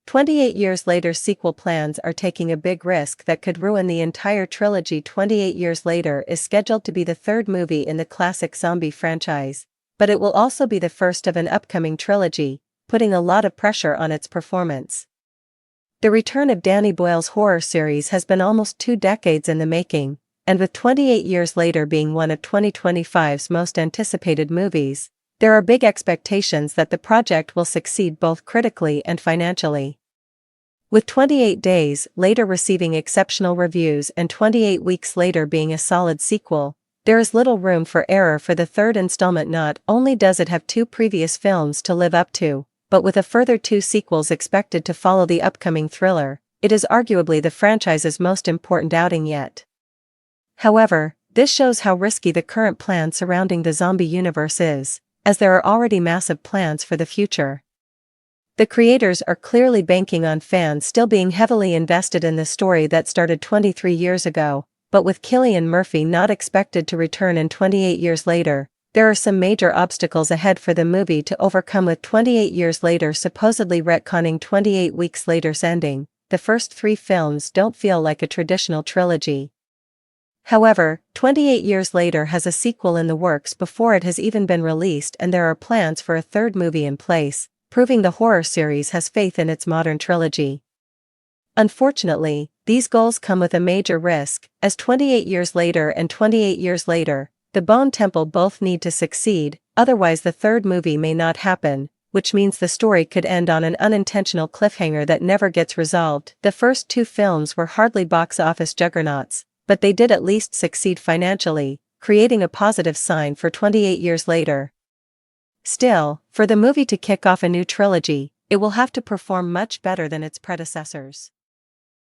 28 years later, sequel plans are taking a big risk that could ruin the entire trilogy. 28 Years Later is scheduled to be the third movie in the classic zombie franchise, but it will also be the first of an upcoming trilogy, putting a lot of pressure on its performance. The return of Danny Boyle's horror series has been almost 2 decades in the making, and with 28 Years Later being one of 2025's most anticipated movies, there are big expectations that the project will succeed both critically and financially. With 28 Days Later receiving exceptional reviews and 28 Weeks Later being a solid sequel, there is little room for error for the third installment. Not only does it have 2 previous films to live up to, but with a further 2 sequels expected to follow the upcoming thriller, it is arguably the franchise's most important outing yet. However, this shows how risky the current plan surrounding the zombie universe is, as there are already massive plans for the future. The creators are clearly banking on fans still being heavily invested in the story that started 23 years ago, but with Cillian Murphy not expected to return in 28 Years Later, there are some major obstacles ahead for the movie to overcome. With 28 Years Later supposedly retconning 28 Weeks Later's ending, the first 3 films don't feel like a traditional trilogy. However, 28 Years Later has a sequel in the works before it has even been released, and there are plans for a third movie in place, proving the horror series has faith in its modern trilogy. Unfortunately, these goals come with a major risk, as 28 Years Later and 28 Years Later, The Bone Temple both need to succeed, otherwise the third movie may not happen, which means the story could end on an unintentional cliffhanger that never gets resolved. The first 2 films were hardly box office juggernauts, but they did at least succeed financially, creating a positive sign for 28 Years Later. Still, for the movie to kick off a new trilogy, it will have to perform much better than its predecessors.